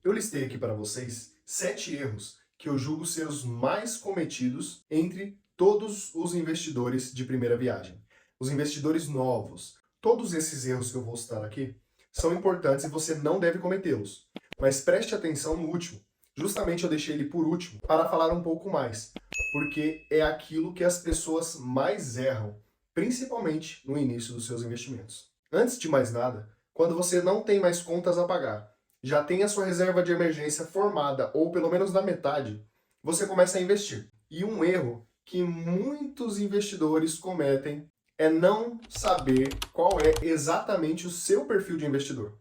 Eu listei aqui para vocês 7 erros que eu julgo ser os mais cometidos entre todos os investidores de primeira viagem. Os investidores novos. Todos esses erros que eu vou citar aqui são importantes e você não deve cometê-los. Mas preste atenção no último. Justamente eu deixei ele por último para falar um pouco mais, porque é aquilo que as pessoas mais erram, principalmente no início dos seus investimentos. Antes de mais nada, quando você não tem mais contas a pagar, já tem a sua reserva de emergência formada, ou pelo menos na metade, você começa a investir. E um erro que muitos investidores cometem é não saber qual é exatamente o seu perfil de investidor.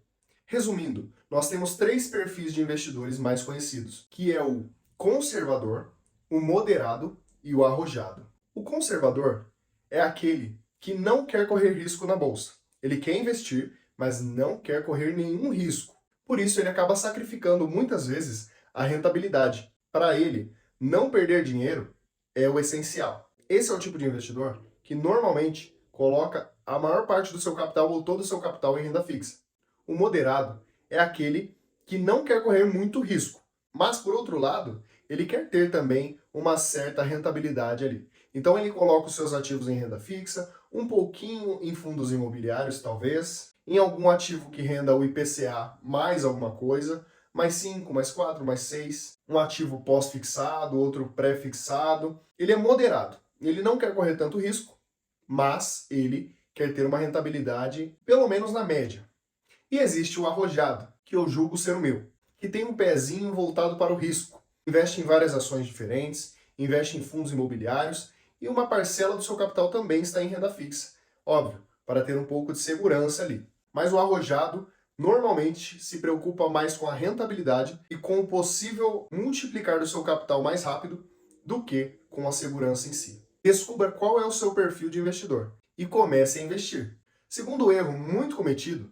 Resumindo, nós temos 3 perfis de investidores mais conhecidos, que é o conservador, o moderado e o arrojado. O conservador é aquele que não quer correr risco na bolsa. Ele quer investir, mas não quer correr nenhum risco. Por isso, ele acaba sacrificando muitas vezes a rentabilidade. Para ele, não perder dinheiro é o essencial. Esse é o tipo de investidor que normalmente coloca a maior parte do seu capital ou todo o seu capital em renda fixa. O moderado é aquele que não quer correr muito risco, mas por outro lado, ele quer ter também uma certa rentabilidade ali. Então ele coloca os seus ativos em renda fixa, um pouquinho em fundos imobiliários talvez, em algum ativo que renda o IPCA mais alguma coisa, mais 5, mais 4, mais 6, um ativo pós-fixado, outro pré-fixado. Ele é moderado, ele não quer correr tanto risco, mas ele quer ter uma rentabilidade pelo menos na média. E existe o arrojado, que eu julgo ser o meu, que tem um pezinho voltado para o risco. Investe em várias ações diferentes, investe em fundos imobiliários e uma parcela do seu capital também está em renda fixa. Óbvio, para ter um pouco de segurança ali. Mas o arrojado normalmente se preocupa mais com a rentabilidade e com o possível multiplicar do seu capital mais rápido do que com a segurança em si. Descubra qual é o seu perfil de investidor e comece a investir. Segundo erro muito cometido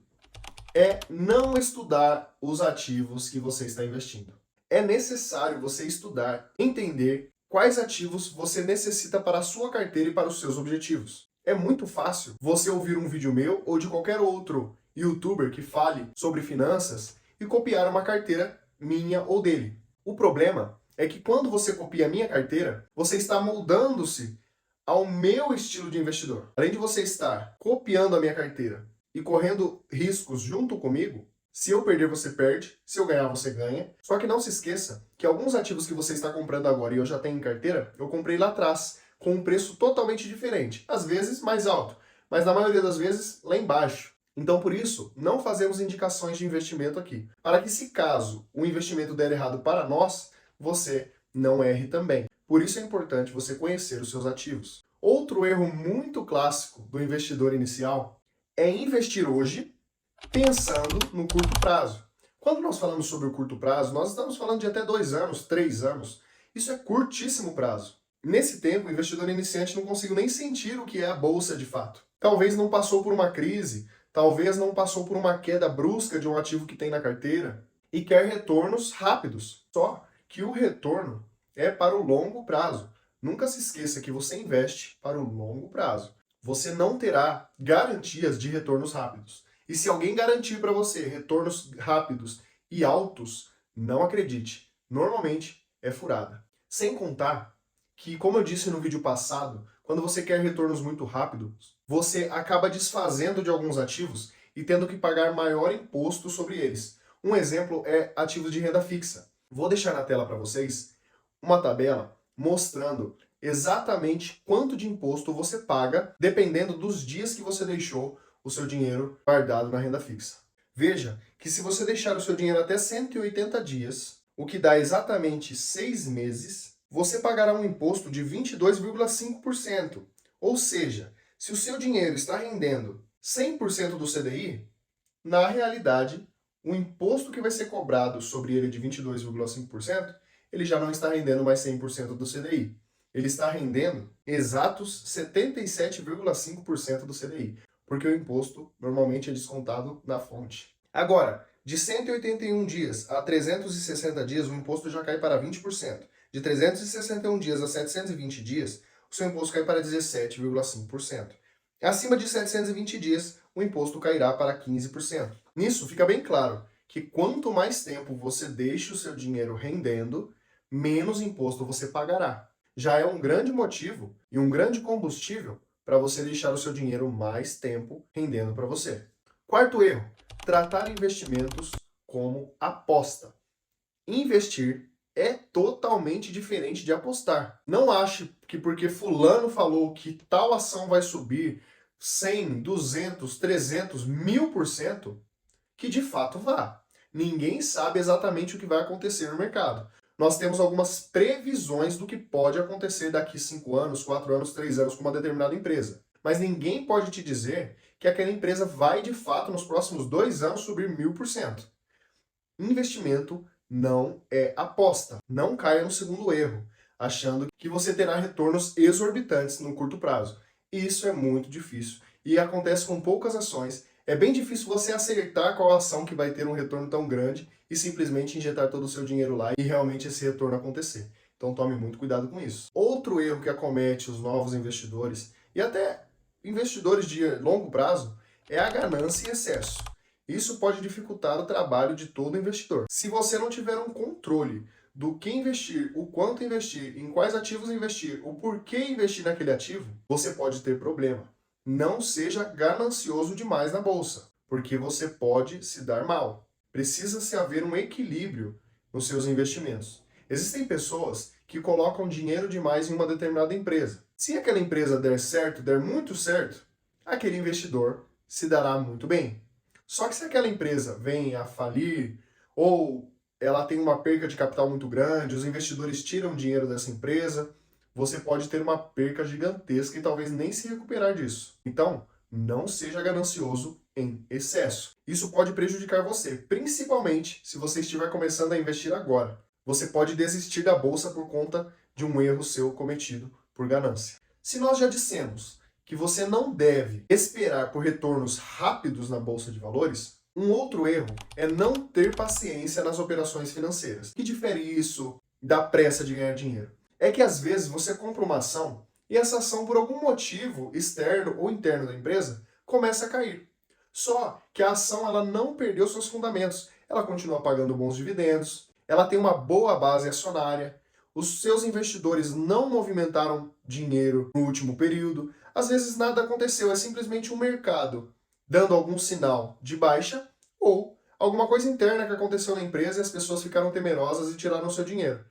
é não estudar os ativos que você está investindo. É necessário você estudar, entender quais ativos você necessita para a sua carteira e para os seus objetivos. É muito fácil você ouvir um vídeo meu ou de qualquer outro youtuber que fale sobre finanças e copiar uma carteira minha ou dele. O problema é que quando você copia a minha carteira, você está moldando-se ao meu estilo de investidor. Além de você estar copiando a minha carteira e correndo riscos junto comigo, se eu perder, você perde, se eu ganhar, você ganha. Só que não se esqueça que alguns ativos que você está comprando agora e eu já tenho em carteira, eu comprei lá atrás, com um preço totalmente diferente. Às vezes mais alto, mas na maioria das vezes lá embaixo. Então, por isso, não fazemos indicações de investimento aqui. Para que, se caso o investimento der errado para nós, você não erre também. Por isso é importante você conhecer os seus ativos. Outro erro muito clássico do investidor inicial é investir hoje pensando no curto prazo. Quando nós falamos sobre o curto prazo, nós estamos falando de até 2 anos, 3 anos. Isso é curtíssimo prazo. Nesse tempo, o investidor iniciante não conseguiu nem sentir o que é a bolsa de fato. Talvez não passou por uma crise, talvez não passou por uma queda brusca de um ativo que tem na carteira e quer retornos rápidos. Só que o retorno é para o longo prazo. Nunca se esqueça que você investe para o longo prazo. Você não terá garantias de retornos rápidos. E se alguém garantir para você retornos rápidos e altos, não acredite. Normalmente é furada. Sem contar que, como eu disse no vídeo passado, quando você quer retornos muito rápidos, você acaba desfazendo de alguns ativos e tendo que pagar maior imposto sobre eles. Um exemplo é ativos de renda fixa. Vou deixar na tela para vocês uma tabela mostrando exatamente quanto de imposto você paga dependendo dos dias que você deixou o seu dinheiro guardado na renda fixa. Veja que se você deixar o seu dinheiro até 180 dias, o que dá exatamente 6 meses, você pagará um imposto de 22,5%. Ou seja, se o seu dinheiro está rendendo 100% do CDI, na realidade, o imposto que vai ser cobrado sobre ele de 22,5%, ele já não está rendendo mais 100% do CDI. Ele está rendendo exatos 77,5% do CDI, porque o imposto normalmente é descontado na fonte. Agora, de 181 dias a 360 dias, o imposto já cai para 20%. De 361 dias a 720 dias, o seu imposto cai para 17,5%. Acima de 720 dias, o imposto cairá para 15%. Nisso fica bem claro que quanto mais tempo você deixa o seu dinheiro rendendo, menos imposto você pagará. Já é um grande motivo e um grande combustível para você deixar o seu dinheiro mais tempo rendendo para você. Quarto erro, tratar investimentos como aposta. Investir é totalmente diferente de apostar. Não ache que porque fulano falou que tal ação vai subir 100, 200, 300, 1000%, que de fato vá. Ninguém sabe exatamente o que vai acontecer no mercado. Nós temos algumas previsões do que pode acontecer daqui 5 anos, 4 anos, 3 anos com uma determinada empresa. Mas ninguém pode te dizer que aquela empresa vai de fato nos próximos 2 anos subir 1000%. Investimento não é aposta. Não caia no segundo erro, achando que você terá retornos exorbitantes no curto prazo. Isso é muito difícil e acontece com poucas ações. É bem difícil você acertar qual ação que vai ter um retorno tão grande e simplesmente injetar todo o seu dinheiro lá e realmente esse retorno acontecer. Então tome muito cuidado com isso. Outro erro que acomete os novos investidores e até investidores de longo prazo é a ganância em excesso. Isso pode dificultar o trabalho de todo investidor. Se você não tiver um controle do que investir, o quanto investir, em quais ativos investir, o porquê investir naquele ativo, você pode ter problema. Não seja ganancioso demais na bolsa, porque você pode se dar mal. Precisa-se haver um equilíbrio nos seus investimentos. Existem pessoas que colocam dinheiro demais em uma determinada empresa. Se aquela empresa der certo, der muito certo, aquele investidor se dará muito bem. Só que se aquela empresa vem a falir ou ela tem uma perca de capital muito grande, os investidores tiram dinheiro dessa empresa, você pode ter uma perca gigantesca e talvez nem se recuperar disso. Então, não seja ganancioso em excesso. Isso pode prejudicar você, principalmente se você estiver começando a investir agora. Você pode desistir da bolsa por conta de um erro seu cometido por ganância. Se nós já dissemos que você não deve esperar por retornos rápidos na bolsa de valores, um outro erro é não ter paciência nas operações financeiras. O que difere isso da pressa de ganhar dinheiro? É que às vezes você compra uma ação e essa ação, por algum motivo externo ou interno da empresa, começa a cair. Só que a ação ela não perdeu seus fundamentos. Ela continua pagando bons dividendos, ela tem uma boa base acionária, os seus investidores não movimentaram dinheiro no último período, às vezes nada aconteceu, é simplesmente um mercado dando algum sinal de baixa ou alguma coisa interna que aconteceu na empresa e as pessoas ficaram temerosas e tiraram seu dinheiro.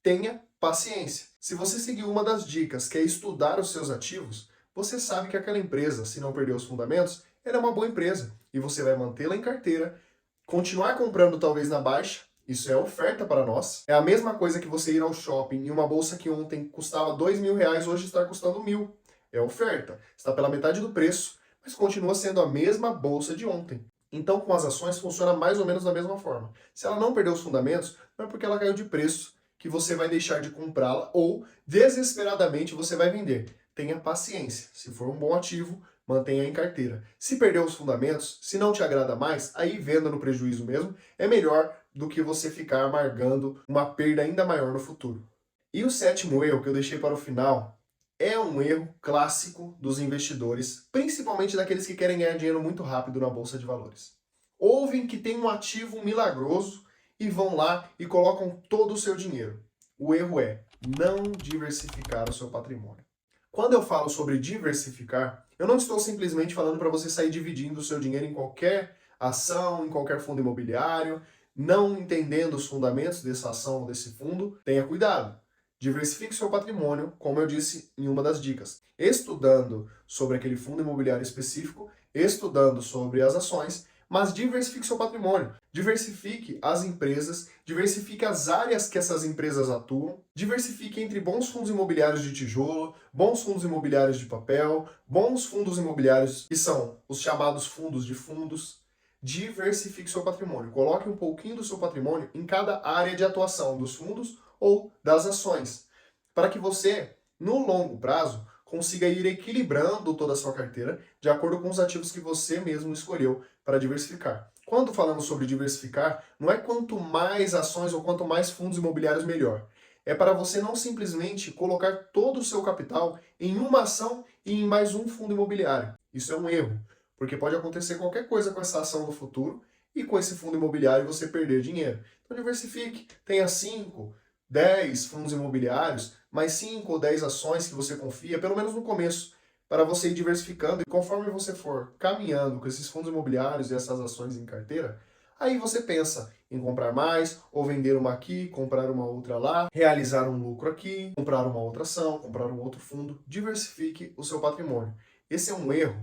Tenha paciência. Se você seguir uma das dicas, que é estudar os seus ativos, você sabe que aquela empresa, se não perder os fundamentos, ela é uma boa empresa e você vai mantê-la em carteira, continuar comprando talvez na baixa. Isso é oferta para nós. É a mesma coisa que você ir ao shopping e uma bolsa que ontem custava R$ 2.000, hoje está custando 1.000. É oferta. Está pela metade do preço, mas continua sendo a mesma bolsa de ontem. Então, com as ações, funciona mais ou menos da mesma forma. Se ela não perdeu os fundamentos, não é porque ela caiu de preço que você vai deixar de comprá-la ou, desesperadamente, você vai vender. Tenha paciência. Se for um bom ativo, mantenha em carteira. Se perdeu os fundamentos, se não te agrada mais, aí venda no prejuízo mesmo. É melhor do que você ficar amargando uma perda ainda maior no futuro. E o sétimo erro que eu deixei para o final é um erro clássico dos investidores, principalmente daqueles que querem ganhar dinheiro muito rápido na bolsa de valores. Ouvem que tem um ativo milagroso e vão lá e colocam todo o seu dinheiro. O erro é não diversificar o seu patrimônio. Quando eu falo sobre diversificar, eu não estou simplesmente falando para você sair dividindo o seu dinheiro em qualquer ação, em qualquer fundo imobiliário, não entendendo os fundamentos dessa ação ou desse fundo. Tenha cuidado. Diversifique seu patrimônio, como eu disse em uma das dicas, estudando sobre aquele fundo imobiliário específico, estudando sobre as ações, mas diversifique seu patrimônio, diversifique as empresas, diversifique as áreas que essas empresas atuam, diversifique entre bons fundos imobiliários de tijolo, bons fundos imobiliários de papel, bons fundos imobiliários que são os chamados fundos de fundos. Diversifique seu patrimônio, coloque um pouquinho do seu patrimônio em cada área de atuação dos fundos ou das ações, para que você, no longo prazo, consiga ir equilibrando toda a sua carteira de acordo com os ativos que você mesmo escolheu para diversificar. Quando falamos sobre diversificar, não é quanto mais ações ou quanto mais fundos imobiliários melhor. É para você não simplesmente colocar todo o seu capital em uma ação e em mais um fundo imobiliário. Isso é um erro, porque pode acontecer qualquer coisa com essa ação no futuro e com esse fundo imobiliário você perder dinheiro. Então diversifique, tenha 5, 10 fundos imobiliários, mais 5 ou 10 ações que você confia, pelo menos no começo, para você ir diversificando. E conforme você for caminhando com esses fundos imobiliários e essas ações em carteira, aí você pensa em comprar mais, ou vender uma aqui, comprar uma outra lá, realizar um lucro aqui, comprar uma outra ação, comprar um outro fundo. Diversifique o seu patrimônio. Esse é um erro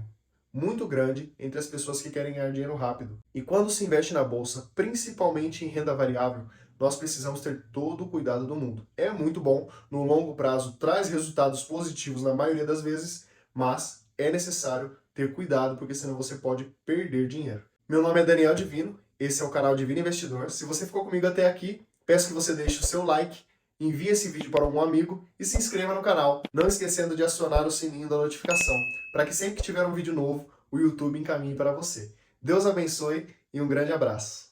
muito grande entre as pessoas que querem ganhar dinheiro rápido. E quando se investe na bolsa, principalmente em renda variável, nós precisamos ter todo o cuidado do mundo. É muito bom, no longo prazo traz resultados positivos na maioria das vezes, mas é necessário ter cuidado, porque senão você pode perder dinheiro. Meu nome é Daniel Divino, esse é o canal Divino Investidor. Se você ficou comigo até aqui, peço que você deixe o seu like, envie esse vídeo para algum amigo e se inscreva no canal, não esquecendo de acionar o sininho da notificação, para que sempre que tiver um vídeo novo, o YouTube encaminhe para você. Deus abençoe e um grande abraço.